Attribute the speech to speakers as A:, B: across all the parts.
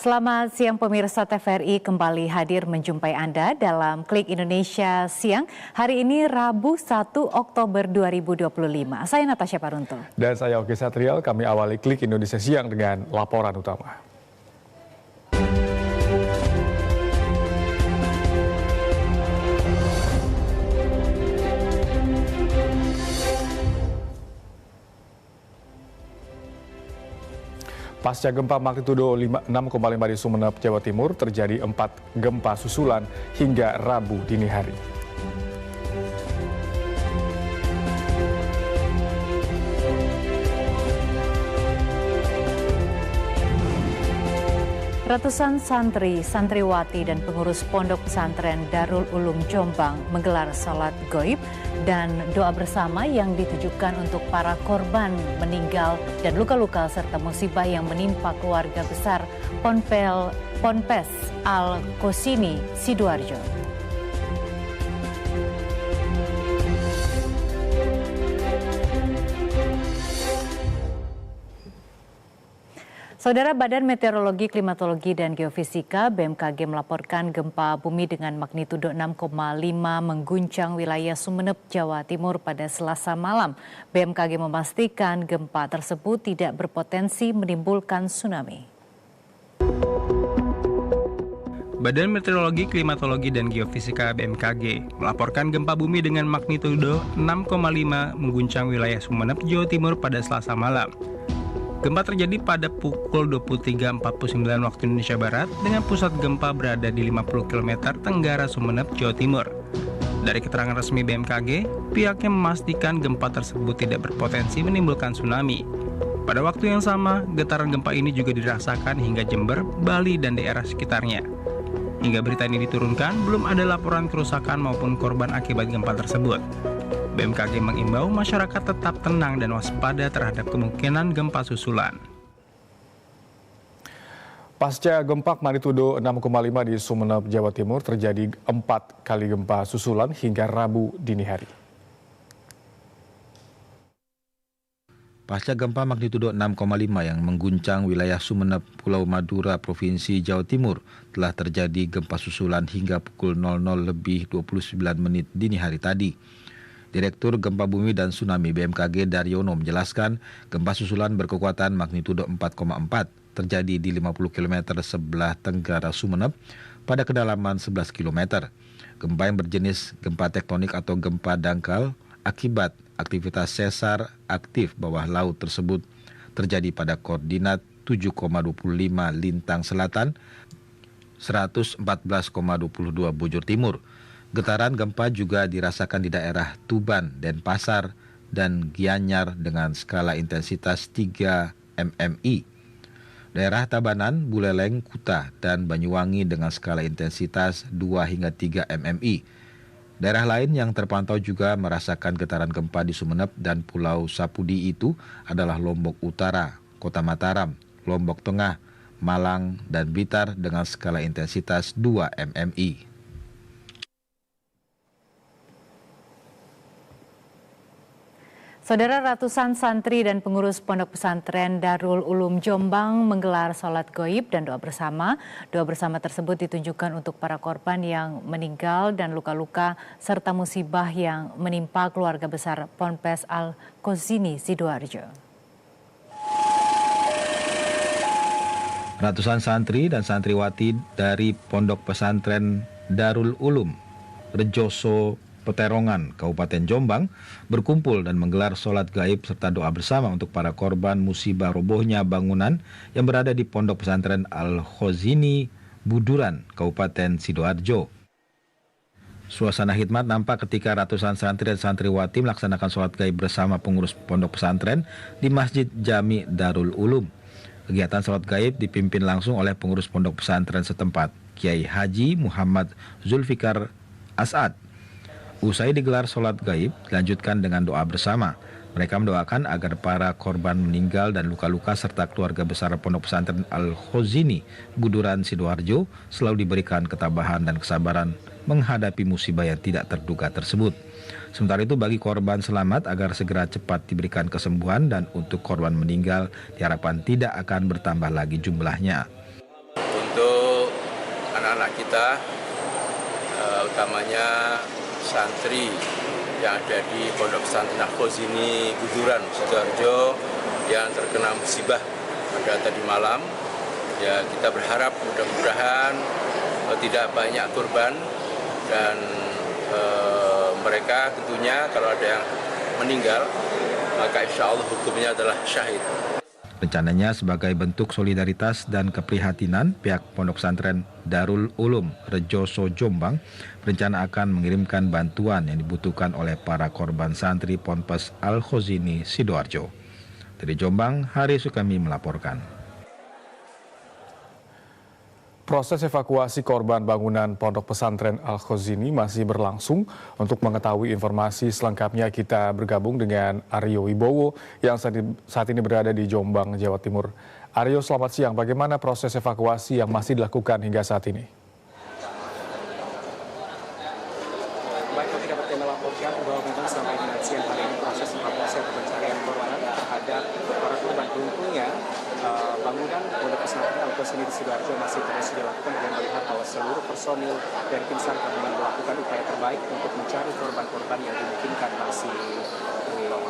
A: Selamat siang pemirsa TVRI, kembali hadir menjumpai Anda dalam Klik Indonesia Siang. Hari ini Rabu 1 Oktober 2025. Saya Natasha Parunto.
B: Dan saya Oki Satrial, kami awali Klik Indonesia Siang dengan laporan utama. Pasca gempa magnitudo 6,5 di Sumeneb, Jawa Timur, terjadi 4 gempa susulan hingga Rabu dini hari.
A: Ratusan santri, santriwati, dan pengurus pondok pesantren Darul Ulum Jombang menggelar salat gaib dan doa bersama yang ditujukan untuk para korban meninggal dan luka-luka serta musibah yang menimpa keluarga besar Ponpes Al-Qosini, Sidoarjo. Saudara, Badan Meteorologi, Klimatologi, dan Geofisika (BMKG) melaporkan gempa bumi dengan magnitudo 6,5 mengguncang wilayah Sumeneb, Jawa Timur pada Selasa malam. BMKG memastikan gempa tersebut tidak berpotensi menimbulkan tsunami.
C: Badan Meteorologi, Klimatologi, dan Geofisika (BMKG) melaporkan gempa bumi dengan magnitudo 6,5 mengguncang wilayah Sumeneb, Jawa Timur pada Selasa malam. Gempa terjadi pada pukul 23.49 waktu Indonesia Barat dengan pusat gempa berada di 50 km tenggara Sumeneb, Jawa Timur. Dari keterangan resmi BMKG, pihaknya memastikan gempa tersebut tidak berpotensi menimbulkan tsunami. Pada waktu yang sama, getaran gempa ini juga dirasakan hingga Jember, Bali, dan daerah sekitarnya. Hingga berita ini diturunkan, belum ada laporan kerusakan maupun korban akibat gempa tersebut. BMKG mengimbau masyarakat tetap tenang dan waspada terhadap kemungkinan gempa susulan.
B: Pasca gempa magnitudo 6,5 di Sumeneb, Jawa Timur, terjadi 4 kali gempa susulan hingga Rabu dini hari.
D: Pasca gempa magnitudo 6,5 yang mengguncang wilayah Sumeneb, Pulau Madura, Provinsi Jawa Timur, telah terjadi gempa susulan hingga pukul 00.29 dini hari tadi. Direktur Gempa Bumi dan Tsunami BMKG Daryono menjelaskan, gempa susulan berkekuatan magnitudo 4,4 terjadi di 50 km sebelah tenggara Sumeneb pada kedalaman 11 km. Gempa yang berjenis gempa tektonik atau gempa dangkal akibat aktivitas sesar aktif bawah laut tersebut terjadi pada koordinat 7,25 lintang selatan, 114,22 bujur timur. Getaran gempa juga dirasakan di daerah Tuban, Denpasar, dan Gianyar dengan skala intensitas 3 mmi. Daerah Tabanan, Buleleng, Kuta, dan Banyuwangi dengan skala intensitas 2 hingga 3 mmi. Daerah lain yang terpantau juga merasakan getaran gempa di Sumeneb dan Pulau Sapudi itu adalah Lombok Utara, Kota Mataram, Lombok Tengah, Malang, dan Blitar dengan skala intensitas 2 mmi.
A: Saudara, ratusan santri dan pengurus pondok pesantren Darul Ulum Jombang menggelar sholat gaib dan doa bersama. Doa bersama tersebut ditunjukkan untuk para korban yang meninggal dan luka-luka serta musibah yang menimpa keluarga besar Ponpes Al-Qosini, Sidoarjo.
D: Ratusan santri dan santriwati dari pondok pesantren Darul Ulum Rejoso Peterongan, Kabupaten Jombang, berkumpul dan menggelar sholat gaib serta doa bersama untuk para korban musibah robohnya bangunan yang berada di Pondok Pesantren Al-Qosini, Buduran, Kabupaten Sidoarjo. Suasana hikmat nampak ketika ratusan santri dan santriwati melaksanakan sholat gaib bersama pengurus pondok pesantren di Masjid Jami Darul Ulum. Kegiatan sholat gaib dipimpin langsung oleh pengurus pondok pesantren setempat, Kiai Haji Muhammad Zulfikar As'ad. Usai digelar sholat gaib, dilanjutkan dengan doa bersama. Mereka mendoakan agar para korban meninggal dan luka-luka serta keluarga besar pondok pesantren Al-Qosini, Buduran, Sidoarjo selalu diberikan ketabahan dan kesabaran menghadapi musibah yang tidak terduga tersebut. Sementara itu bagi korban selamat agar segera cepat diberikan kesembuhan dan untuk korban meninggal diharapkan tidak akan bertambah lagi jumlahnya.
E: kita, utamanya santri yang ada di Pondok Pesantren Al-Khozini Gujuran, Sidoarjo yang terkena musibah pada tadi malam. Ya, kita berharap mudah-mudahan tidak banyak korban dan mereka tentunya kalau ada yang meninggal maka insya Allah hukumnya adalah syahid.
D: Rencananya sebagai bentuk solidaritas dan keprihatinan, pihak Pondok Pesantren Darul Ulum Rejoso Jombang berencana akan mengirimkan bantuan yang dibutuhkan oleh para korban santri Ponpes Al-Khozini Sidoarjo. Dari Jombang, Hari Sukami melaporkan.
B: Proses evakuasi korban bangunan Pondok Pesantren Al-Khozini masih berlangsung. Untuk mengetahui informasi selengkapnya kita bergabung dengan Aryo Wibowo yang saat ini berada di Jombang, Jawa Timur. Aryo, selamat siang. Bagaimana proses evakuasi yang masih dilakukan hingga saat ini?
F: Baik, kami dapat melaporkan bahwa memang sampai dengan siang hari ini proses evakuasi atau pencarian korban terhadap para korban runtuhnya bangunan Pondok Pesantren Al-Khozini di Sidoarjo masih terus dilakukan dengan melihat bahwa seluruh personil dari tim SAR gabungan melakukan upaya terbaik untuk mencari korban-korban yang dimungkinkan masih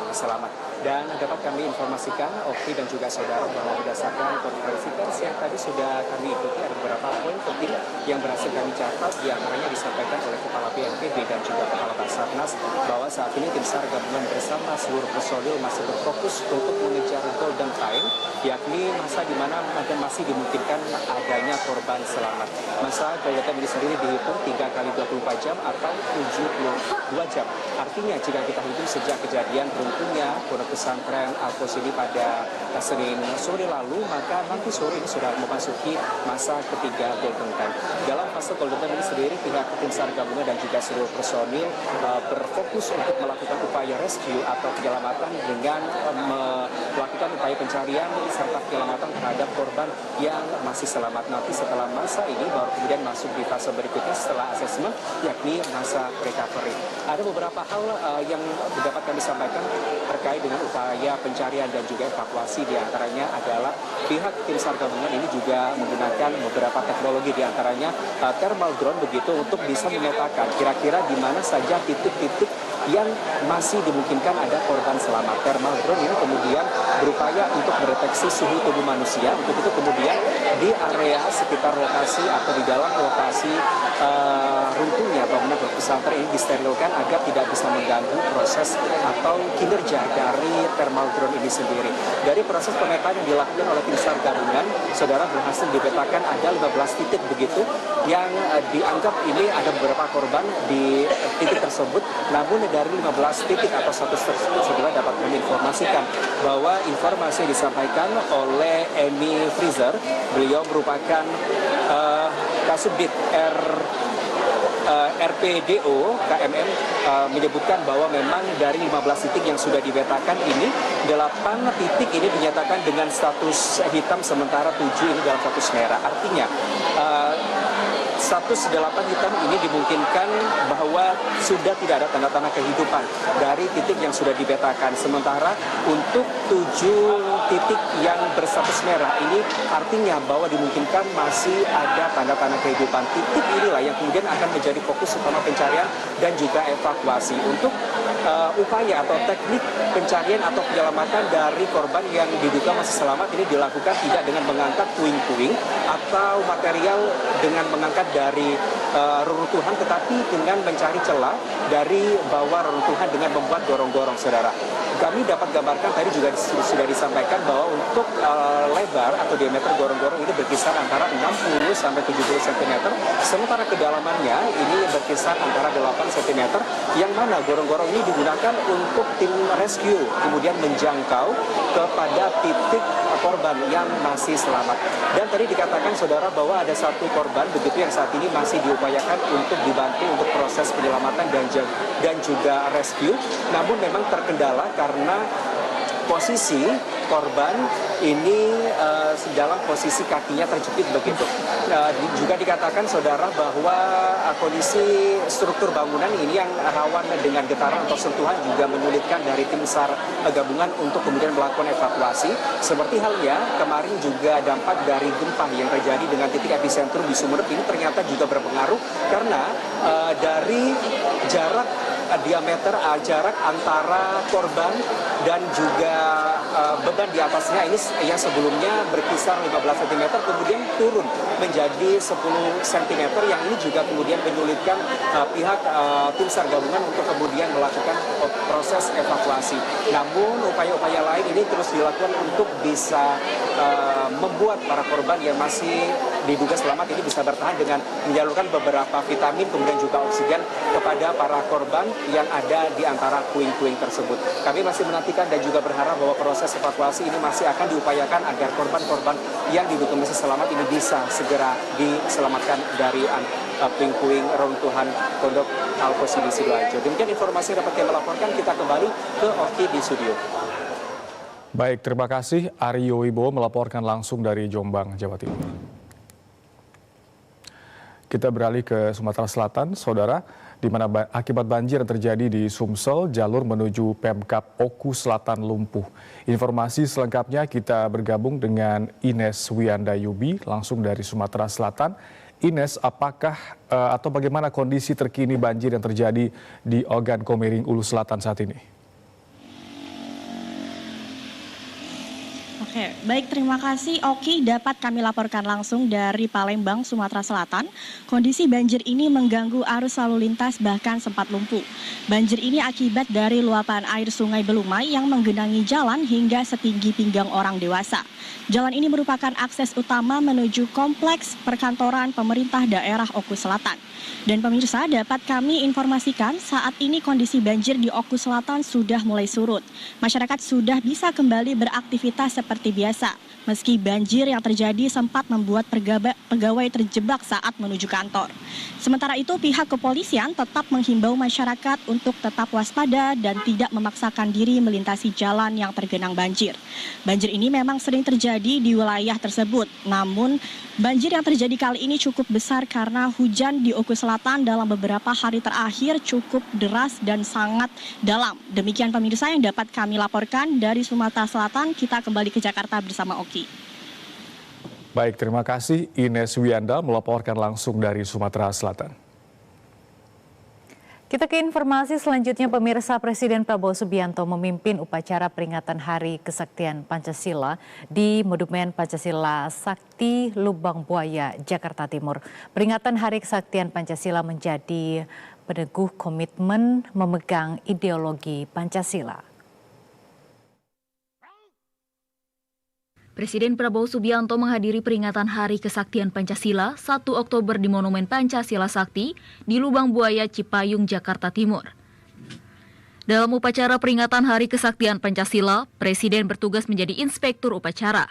F: selamat. Dan dapat kami informasikan, Oki dan juga saudara, bahwa berdasarkan konferensi pers yang tadi sudah kami ikuti, ada beberapa poin penting yang berhasil kami catat, di antaranya disampaikan oleh Kepala BNPB dan juga Kepala Basarnas bahwa saat ini tim SAR gabungan bersama seluruh personil masih berfokus untuk mengejar golden time, yakni masa di mana masih dimungkinkan adanya korban selamat. Masa golden time ini sendiri dihitung 3 kali 24 jam atau 72 jam. Artinya jika kita hitung sejak kejadian runtuhnya Pondok Pesantren Al-Khozini pada Senin sore lalu, maka nanti sore ini sudah memasuki masa ketiga golden time. Dalam fase golden time ini sendiri, pihak tim SAR gabungan dan juga seluruh personil berfokus untuk melakukan upaya rescue atau penyelamatan dengan melakukan upaya pencarian serta penyelamatan terhadap korban yang masih selamat. Nanti setelah masa ini baru kemudian masuk di fase berikutnya setelah asesmen, yakni masa recovery. Ada beberapa hal yang dapat kami sampaikan terkait dengan upaya pencarian dan juga evakuasi. Di antaranya adalah pihak tim SAR gabungan ini juga menggunakan beberapa teknologi, di antaranya thermal drone begitu, untuk bisa memetakan kira-kira di mana saja titik-titik yang masih dimungkinkan ada korban selamat. Thermal drone ini kemudian berupaya untuk mendeteksi suhu tubuh manusia. Untuk itu kemudian di area sekitar lokasi atau di dalam lokasi runtuhnya bangunan pesantren ini disterilkan agar tidak bisa mengganggu proses atau kinerja dari thermal drone ini sendiri. Dari proses pemetaan yang dilakukan oleh tim SAR gabungan, saudara, berhasil dipetakan ada 15 titik begitu yang dianggap ini ada beberapa korban di titik tersebut. Namun dari 15 titik atau status tersebut, saudara dapat menginformasikan bahwa informasi yang disampaikan oleh Emi Freezer, beliau merupakan Kasubdit RPDO KMM, menyebutkan bahwa memang dari 15 titik yang sudah dipetakan ini, 8 titik ini dinyatakan dengan status hitam, sementara 7 ini dalam status merah. Artinya status 8 hitam ini dimungkinkan bahwa sudah tidak ada tanda-tanda kehidupan dari titik yang sudah dipetakan. Sementara untuk 7 titik yang berstatus merah ini artinya bahwa dimungkinkan masih ada tanda-tanda kehidupan. Titik inilah yang kemudian akan menjadi fokus utama pencarian dan juga evakuasi. Untuk upaya atau teknik pencarian atau penyelamatan dari korban yang diduga masih selamat ini dilakukan tidak dengan mengangkat puing-puing atau material dengan mengangkat dari reruntuhan, tetapi dengan mencari celah dari bawah reruntuhan dengan membuat gorong-gorong, saudara. Kami dapat gambarkan tadi juga sudah disampaikan bahwa untuk lebar atau diameter gorong-gorong ini berkisar antara 60 sampai 70 cm, sementara kedalamannya ini berkisar antara 8 cm, yang mana gorong-gorong ini digunakan untuk tim rescue kemudian menjangkau kepada titik korban yang masih selamat. Dan tadi dikatakan, saudara, bahwa ada 1 korban begitu yang saat ini masih diupayakan untuk dibantu untuk proses penyelamatan dan juga rescue, namun memang terkendala karena posisi korban ini dalam posisi kakinya terjepit begitu. Juga dikatakan saudara bahwa kondisi struktur bangunan ini yang rawan dengan getaran atau sentuhan juga menyulitkan dari tim SAR gabungan untuk kemudian melakukan evakuasi. Seperti halnya kemarin juga dampak dari gempa yang terjadi dengan titik epicentrum di Sumeneb ini ternyata juga berpengaruh karena dari jarak antara korban dan juga beban di atasnya ini yang sebelumnya berkisar 15 cm kemudian turun menjadi 10 cm yang ini juga kemudian menyulitkan pihak tim SAR gabungan untuk kemudian melakukan proses evakuasi. Namun upaya-upaya lain ini terus dilakukan untuk bisa membuat para korban yang masih diduga selamat ini bisa bertahan dengan menyalurkan beberapa vitamin kemudian juga oksigen kepada para korban yang ada di antara puing-puing tersebut. Kami masih menantikan dan juga berharap bahwa proses evakuasi ini masih akan diupayakan agar korban-korban yang diduga masih selamat ini bisa segera diselamatkan dari puing-puing runtuhan Pondok Al-Qosini Sidoarjo. Demikian informasi yang dapat kami laporkan. Kita kembali ke Oki di studio.
B: Baik, terima kasih Aryo Wibowo melaporkan langsung dari Jombang, Jawa Timur. Kita beralih ke Sumatera Selatan, saudara, di mana akibat banjir yang terjadi di Sumsel, jalur menuju Pemkab Oku Selatan lumpuh. Informasi selengkapnya kita bergabung dengan Ines Wiyandayubi langsung dari Sumatera Selatan. Ines, apakah atau bagaimana kondisi terkini banjir yang terjadi di Ogan Komering, Ulu Selatan saat ini?
G: Oke, baik, terima kasih Oki. Dapat kami laporkan langsung dari Palembang, Sumatera Selatan. Kondisi banjir ini mengganggu arus lalu lintas bahkan sempat lumpuh. Banjir ini akibat dari luapan air Sungai Belumai yang menggenangi jalan hingga setinggi pinggang orang dewasa. Jalan ini merupakan akses utama menuju kompleks perkantoran pemerintah daerah Oku Selatan. Dan pemirsa, dapat kami informasikan saat ini kondisi banjir di Oku Selatan sudah mulai surut. Masyarakat sudah bisa kembali beraktivitas seperti biasa. Meski banjir yang terjadi sempat membuat pegawai terjebak saat menuju kantor. Sementara itu, pihak kepolisian tetap menghimbau masyarakat untuk tetap waspada dan tidak memaksakan diri melintasi jalan yang tergenang banjir. Banjir ini memang sering terjadi di wilayah tersebut. Namun, banjir yang terjadi kali ini cukup besar karena hujan di Oku Selatan dalam beberapa hari terakhir cukup deras dan sangat dalam. Demikian pemirsa yang dapat kami laporkan dari Sumatera Selatan. Kita kembali ke Jakarta bersama Oki.
B: Baik, terima kasih Ines Wiyanda melaporkan langsung dari Sumatera Selatan.
A: Kita ke informasi selanjutnya, pemirsa. Presiden Prabowo Subianto memimpin upacara peringatan Hari Kesaktian Pancasila di Monumen Pancasila Sakti Lubang Buaya, Jakarta Timur. Peringatan Hari Kesaktian Pancasila menjadi peneguh komitmen memegang ideologi Pancasila.
H: Presiden Prabowo Subianto menghadiri peringatan Hari Kesaktian Pancasila 1 Oktober di Monumen Pancasila Sakti di Lubang Buaya, Cipayung, Jakarta Timur. Dalam upacara peringatan Hari Kesaktian Pancasila, Presiden bertugas menjadi inspektur upacara.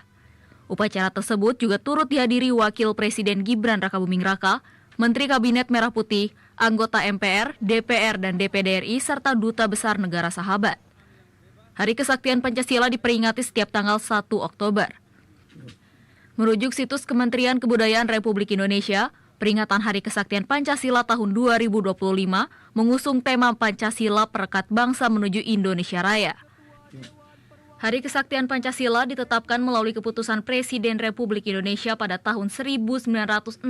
H: Upacara tersebut juga turut dihadiri Wakil Presiden Gibran Rakabuming Raka, Menteri Kabinet Merah Putih, anggota MPR, DPR, dan DPD RI, serta Duta Besar Negara Sahabat. Hari Kesaktian Pancasila diperingati setiap tanggal 1 Oktober. Merujuk situs Kementerian Kebudayaan Republik Indonesia, peringatan Hari Kesaktian Pancasila tahun 2025 mengusung tema Pancasila Perekat Bangsa Menuju Indonesia Raya. Hari Kesaktian Pancasila ditetapkan melalui keputusan Presiden Republik Indonesia pada tahun 1967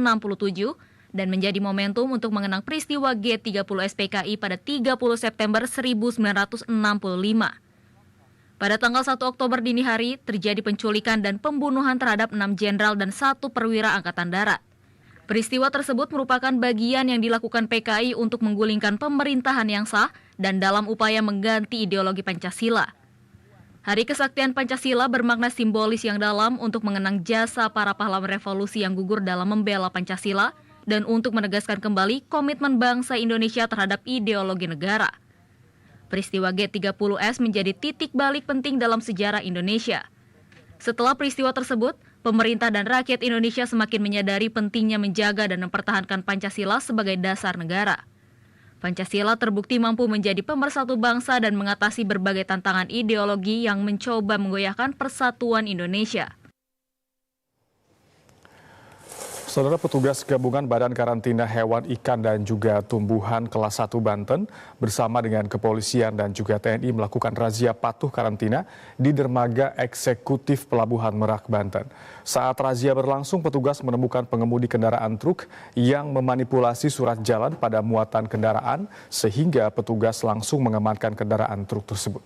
H: dan menjadi momentum untuk mengenang peristiwa G30 SPKI pada 30 September 1965. Pada tanggal 1 Oktober dini hari, terjadi penculikan dan pembunuhan terhadap 6 jenderal dan 1 perwira Angkatan Darat. Peristiwa tersebut merupakan bagian yang dilakukan PKI untuk menggulingkan pemerintahan yang sah dan dalam upaya mengganti ideologi Pancasila. Hari Kesaktian Pancasila bermakna simbolis yang dalam untuk mengenang jasa para pahlawan revolusi yang gugur dalam membela Pancasila dan untuk menegaskan kembali komitmen bangsa Indonesia terhadap ideologi negara. Peristiwa G30S menjadi titik balik penting dalam sejarah Indonesia. Setelah peristiwa tersebut, pemerintah dan rakyat Indonesia semakin menyadari pentingnya menjaga dan mempertahankan Pancasila sebagai dasar negara. Pancasila terbukti mampu menjadi pemersatu bangsa dan mengatasi berbagai tantangan ideologi yang mencoba menggoyahkan persatuan Indonesia.
B: Saudara, petugas gabungan Badan Karantina Hewan, Ikan, dan juga Tumbuhan kelas 1 Banten bersama dengan kepolisian dan juga TNI melakukan razia patuh karantina di dermaga eksekutif Pelabuhan Merak, Banten. Saat razia berlangsung, petugas menemukan pengemudi kendaraan truk yang memanipulasi surat jalan pada muatan kendaraan sehingga petugas langsung mengamankan kendaraan truk tersebut.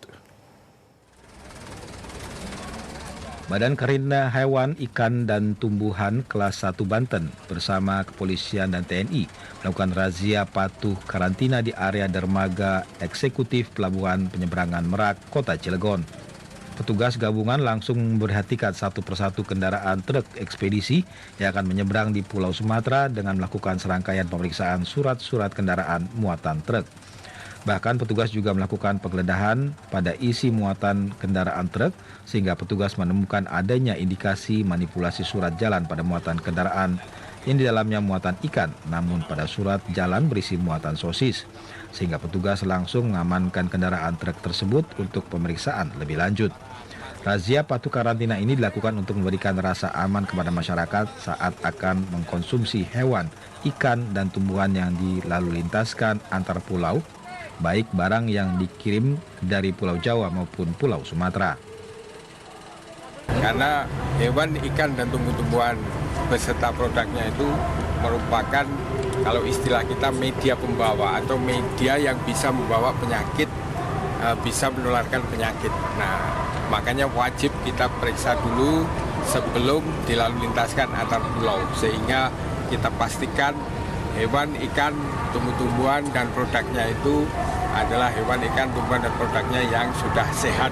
D: Badan Karantina Hewan, Ikan, dan Tumbuhan kelas 1 Banten bersama kepolisian dan TNI melakukan razia patuh karantina di area dermaga eksekutif Pelabuhan Penyeberangan Merak, Kota Cilegon. Petugas gabungan langsung memperhatikan satu persatu kendaraan truk ekspedisi yang akan menyeberang di Pulau Sumatera dengan melakukan serangkaian pemeriksaan surat-surat kendaraan muatan truk. Bahkan petugas juga melakukan penggeledahan pada isi muatan kendaraan truk sehingga petugas menemukan adanya indikasi manipulasi surat jalan pada muatan kendaraan yang di dalamnya muatan ikan, namun pada surat jalan berisi muatan sosis. Sehingga petugas langsung mengamankan kendaraan truk tersebut untuk pemeriksaan lebih lanjut. Razia patuh karantina ini dilakukan untuk memberikan rasa aman kepada masyarakat saat akan mengkonsumsi hewan, ikan, dan tumbuhan yang dilalu lintaskan antar pulau, baik barang yang dikirim dari Pulau Jawa maupun Pulau Sumatera.
I: Karena hewan, ikan, dan tumbuh-tumbuhan beserta produknya itu merupakan, kalau istilah kita, media pembawa atau media yang bisa membawa penyakit, bisa menularkan penyakit. Nah, makanya wajib kita periksa dulu sebelum dilalu lintaskan antar pulau, sehingga kita pastikan hewan, ikan, tumbuh-tumbuhan, dan produknya itu adalah hewan, ikan, tumbuhan, dan produknya yang sudah sehat,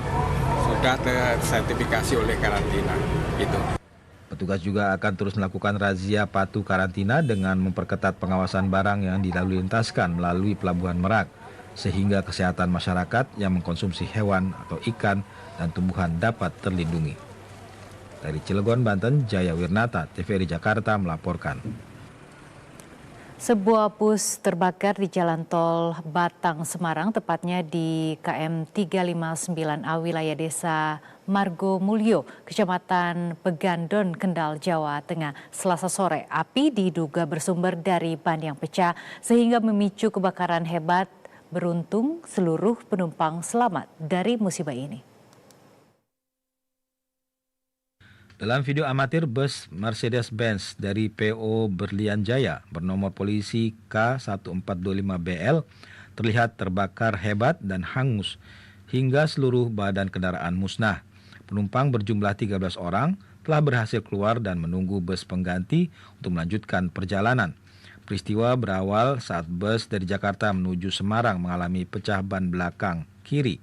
I: sudah tersertifikasi oleh karantina. Gitu.
D: Petugas juga akan terus melakukan razia patuh karantina dengan memperketat pengawasan barang yang dilalu lintaskan melalui Pelabuhan Merak, sehingga kesehatan masyarakat yang mengkonsumsi hewan atau ikan dan tumbuhan dapat terlindungi. Dari Cilegon, Banten, Jaya Wirnata, TVRI Jakarta melaporkan.
A: Sebuah bus terbakar di Jalan Tol Batang-Semarang, tepatnya di KM 359A wilayah desa Margo Mulyo, Kecamatan Pegandon, Kendal, Jawa Tengah. Selasa sore, api diduga bersumber dari ban yang pecah sehingga memicu kebakaran hebat. Beruntung seluruh penumpang selamat dari musibah ini.
D: Dalam video amatir bus Mercedes-Benz dari PO Berlian Jaya bernomor polisi K1425BL terlihat terbakar hebat dan hangus hingga seluruh badan kendaraan musnah. Penumpang berjumlah 13 orang telah berhasil keluar dan menunggu bus pengganti untuk melanjutkan perjalanan. Peristiwa berawal saat bus dari Jakarta menuju Semarang mengalami pecah ban belakang kiri.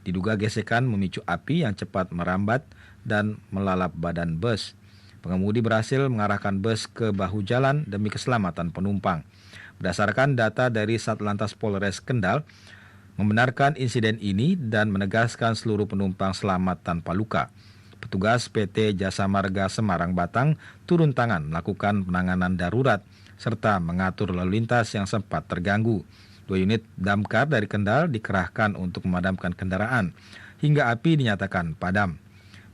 D: Diduga gesekan memicu api yang cepat merambat dan melalap badan bus. Pengemudi berhasil mengarahkan bus ke bahu jalan demi keselamatan penumpang. Berdasarkan data dari Satlantas Polres Kendal, membenarkan insiden ini dan menegaskan seluruh penumpang selamat tanpa luka. Petugas PT Jasa Marga Semarang Batang turun tangan melakukan penanganan darurat serta mengatur lalu lintas yang sempat terganggu. 2 unit damkar dari Kendal dikerahkan untuk memadamkan kendaraan hingga api dinyatakan padam.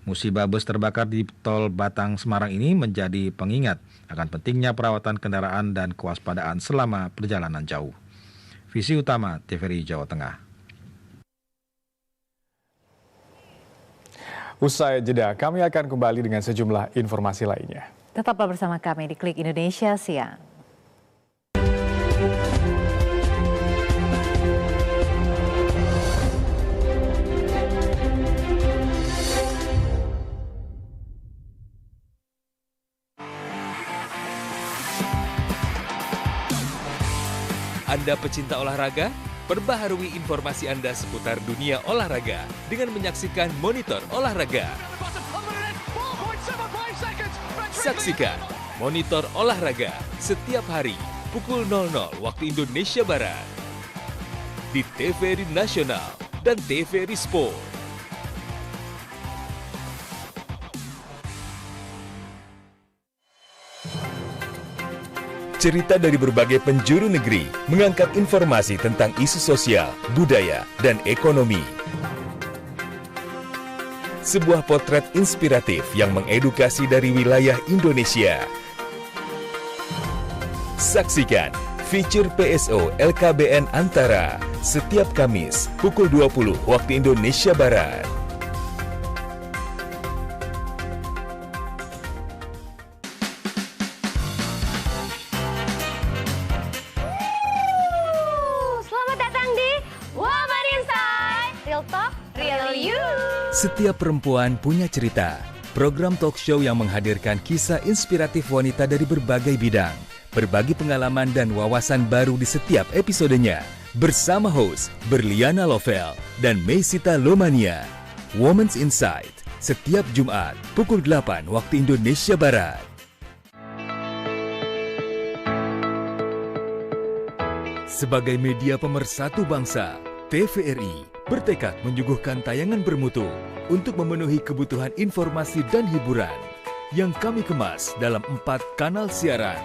D: Musibah bus terbakar di Tol Batang Semarang ini menjadi pengingat akan pentingnya perawatan kendaraan dan kewaspadaan selama perjalanan jauh. Visi Utama, TVRI Jawa Tengah.
B: Usai jeda, kami akan kembali dengan sejumlah informasi lainnya.
A: Tetaplah bersama kami di Klik Indonesia Siang.
J: Anda pecinta olahraga? Perbaharui informasi Anda seputar dunia olahraga dengan menyaksikan Monitor Olahraga. Saksikan Monitor Olahraga setiap hari pukul 00 waktu Indonesia Barat di TVRI Nasional dan TVRI Sport. Cerita dari berbagai penjuru negeri mengangkat informasi tentang isu sosial, budaya, dan ekonomi. Sebuah potret inspiratif yang mengedukasi dari wilayah Indonesia. Saksikan feature PSO LKBN Antara setiap Kamis pukul 20 waktu Indonesia Barat. Setiap perempuan punya cerita. Program talk show yang menghadirkan kisah inspiratif wanita dari berbagai bidang. Berbagi pengalaman dan wawasan baru di setiap episodenya. Bersama host Berliana Lovel dan Meisita Lomania. Women's Insight. Setiap Jumat pukul 8 waktu Indonesia Barat. Sebagai media pemersatu bangsa, TVRI bertekad menyuguhkan tayangan bermutu untuk memenuhi kebutuhan informasi dan hiburan yang kami kemas dalam 4 kanal siaran.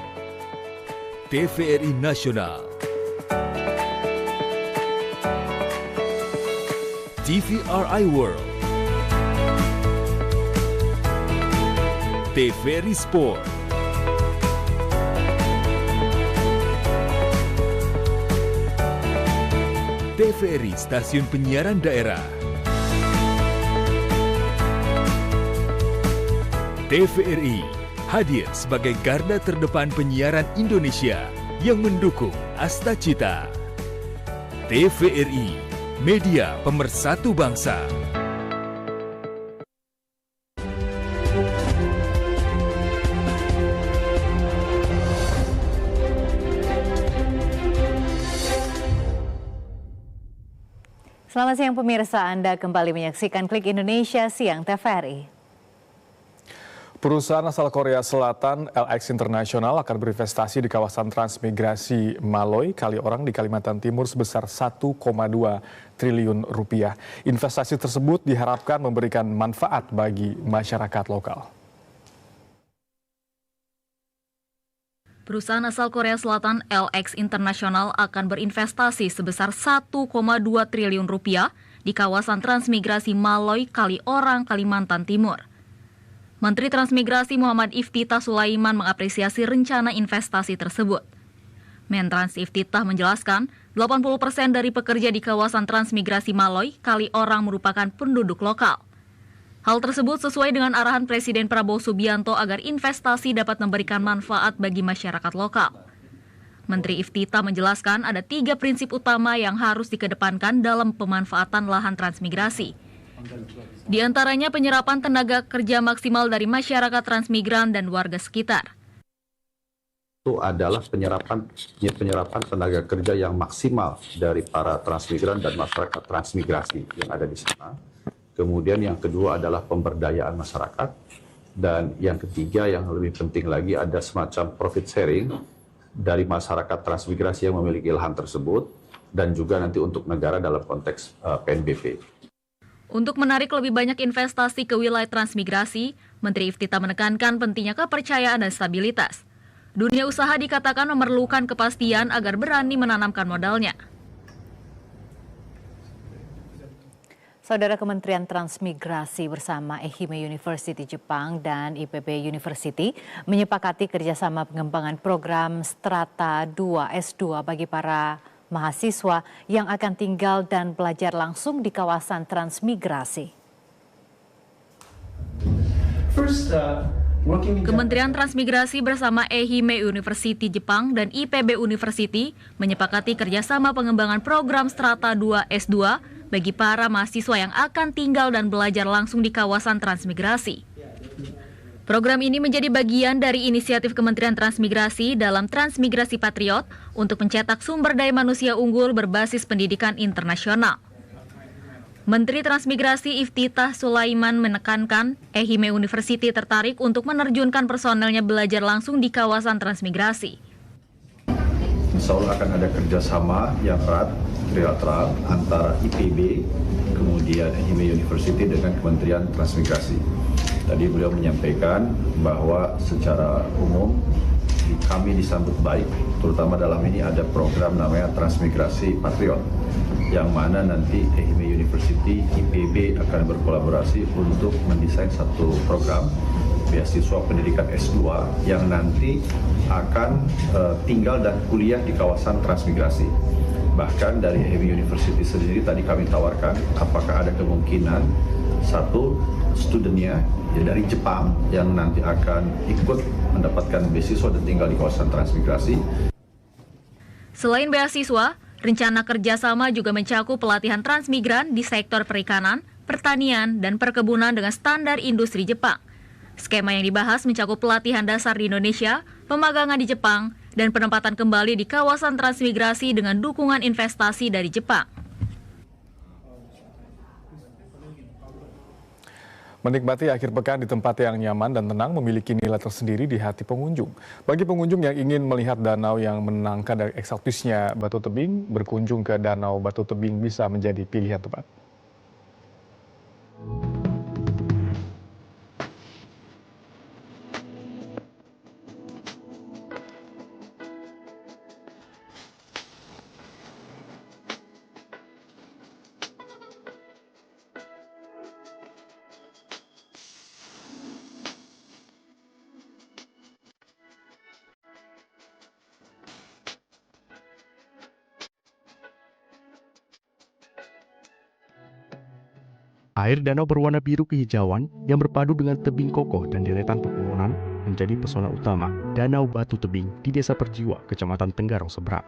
J: TVRI Nasional, TVRI World, TVRI Sport, TVRI Stasiun Penyiaran Daerah, TVRI hadir sebagai garda terdepan penyiaran Indonesia yang mendukung Asta Cita. TVRI, media pemersatu bangsa.
A: Selamat siang pemirsa, Anda kembali menyaksikan Klik Indonesia Siang TVRI.
B: Perusahaan asal Korea Selatan LX International akan berinvestasi di kawasan transmigrasi Maloy, Kaliorang di Kalimantan Timur sebesar 1,2 triliun rupiah. Investasi tersebut diharapkan memberikan manfaat bagi masyarakat lokal.
H: Perusahaan asal Korea Selatan LX International akan berinvestasi sebesar 1,2 triliun rupiah di kawasan transmigrasi Maloy, Kaliorang, Kalimantan Timur. Menteri Transmigrasi Muhammad Iftitah Sulaiman mengapresiasi rencana investasi tersebut. Mentrans Iftitah menjelaskan, 80% dari pekerja di kawasan transmigrasi Maloy, Kaliorang merupakan penduduk lokal. Hal tersebut sesuai dengan arahan Presiden Prabowo Subianto agar investasi dapat memberikan manfaat bagi masyarakat lokal. Menteri Iftitah menjelaskan ada 3 prinsip utama yang harus dikedepankan dalam pemanfaatan lahan transmigrasi. Di antaranya penyerapan tenaga kerja maksimal dari masyarakat transmigran dan warga sekitar.
K: Itu adalah penyerapan tenaga kerja yang maksimal dari para transmigran dan masyarakat transmigrasi yang ada di sana. Kemudian yang kedua adalah pemberdayaan masyarakat. Dan yang ketiga yang lebih penting lagi ada semacam profit sharing dari masyarakat transmigrasi yang memiliki lahan tersebut dan juga nanti untuk negara dalam konteks PNBP.
H: Untuk menarik lebih banyak investasi ke wilayah transmigrasi, Menteri Iftitah menekankan pentingnya kepercayaan dan stabilitas. Dunia usaha dikatakan memerlukan kepastian agar berani menanamkan modalnya.
A: Saudara, Kementerian Transmigrasi bersama Ehime University Jepang dan IPB University menyepakati kerjasama pengembangan program Strata 2 S2 bagi para mahasiswa yang akan tinggal dan belajar langsung di kawasan transmigrasi. Kementerian Transmigrasi bersama Ehime University Jepang dan IPB University menyepakati kerjasama pengembangan program Strata 2 S2 bagi para mahasiswa yang akan tinggal dan belajar langsung di kawasan transmigrasi. Program ini menjadi bagian dari inisiatif Kementerian Transmigrasi dalam Transmigrasi Patriot untuk mencetak sumber daya manusia unggul berbasis pendidikan internasional. Menteri Transmigrasi Iftitah Sulaiman menekankan Ehime University tertarik untuk menerjunkan personelnya belajar langsung di kawasan transmigrasi.
K: Insya Allah akan ada kerjasama yang erat, trilateral antara IPB, kemudian Ehime University dengan Kementerian Transmigrasi. Tadi beliau menyampaikan bahwa secara umum kami disambut baik, terutama dalam ini ada program namanya Transmigrasi Patriot, yang mana nanti EHIME University, IPB akan berkolaborasi untuk mendesain satu program beasiswa pendidikan S2 yang nanti akan tinggal dan kuliah di kawasan transmigrasi. Bahkan dari EHIME University sendiri tadi kami tawarkan apakah ada kemungkinan satu studentnya dari Jepang yang nanti akan ikut mendapatkan beasiswa dan tinggal di kawasan transmigrasi.
H: Selain beasiswa, rencana kerjasama juga mencakup pelatihan transmigran di sektor perikanan, pertanian, dan perkebunan dengan standar industri Jepang. Skema yang dibahas mencakup pelatihan dasar di Indonesia, pemagangan di Jepang, dan penempatan kembali di kawasan transmigrasi dengan dukungan investasi dari Jepang.
B: Menikmati akhir pekan di tempat yang nyaman dan tenang memiliki nilai tersendiri di hati pengunjung. Bagi pengunjung yang ingin melihat danau yang menenangkan dari eksotisnya Batu Tebing, berkunjung ke Danau Batu Tebing bisa menjadi pilihan tepat.
L: Air danau berwarna biru kehijauan yang berpadu dengan tebing kokoh dan deretan pepohonan menjadi pesona utama Danau Batu Tebing di Desa Perjiwa, Kecamatan Tenggarong Seberang.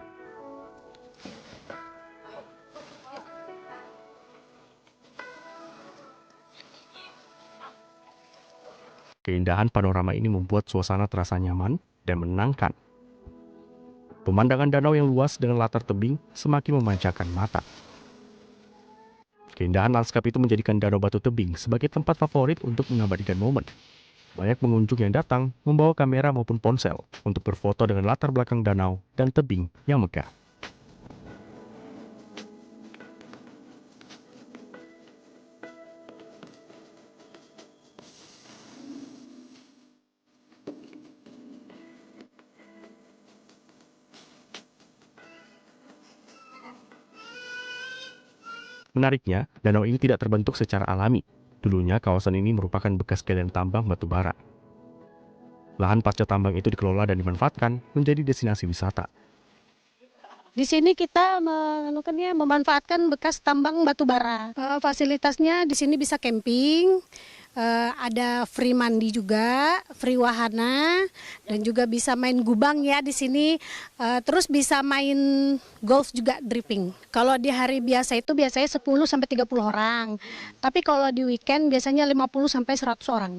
L: Keindahan panorama ini membuat suasana terasa nyaman dan menenangkan. Pemandangan danau yang luas dengan latar tebing semakin memanjakan mata. Keindahan lanskap itu menjadikan Danau Batu Tebing sebagai tempat favorit untuk mengabadikan momen. Banyak pengunjung yang datang membawa kamera maupun ponsel untuk berfoto dengan latar belakang danau dan tebing yang megah. Menariknya, danau ini tidak terbentuk secara alami. Dulunya kawasan ini merupakan bekas galian tambang batu bara. Lahan pasca tambang itu dikelola dan dimanfaatkan menjadi destinasi wisata.
M: Di sini kita memanfaatkan bekas tambang batu bara. Fasilitasnya di sini bisa camping, ada free mandi juga, free wahana, dan juga bisa main gubang ya di sini. Terus bisa main golf juga, drifting. Kalau di hari biasa itu biasanya 10 sampai 30 orang. Tapi kalau di weekend biasanya 50 sampai 100 orang.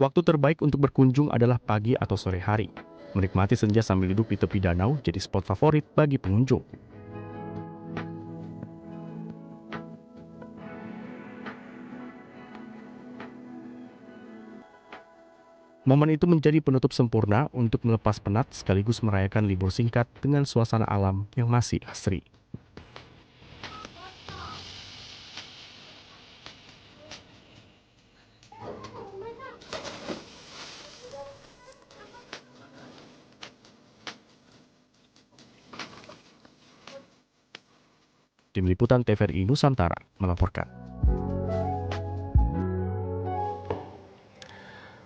L: Waktu terbaik untuk berkunjung adalah pagi atau sore hari. Menikmati senja sambil duduk di tepi danau jadi spot favorit bagi pengunjung. Momen itu menjadi penutup sempurna untuk melepas penat sekaligus merayakan libur singkat dengan suasana alam yang masih asri. Tim Liputan TVRI Nusantara melaporkan.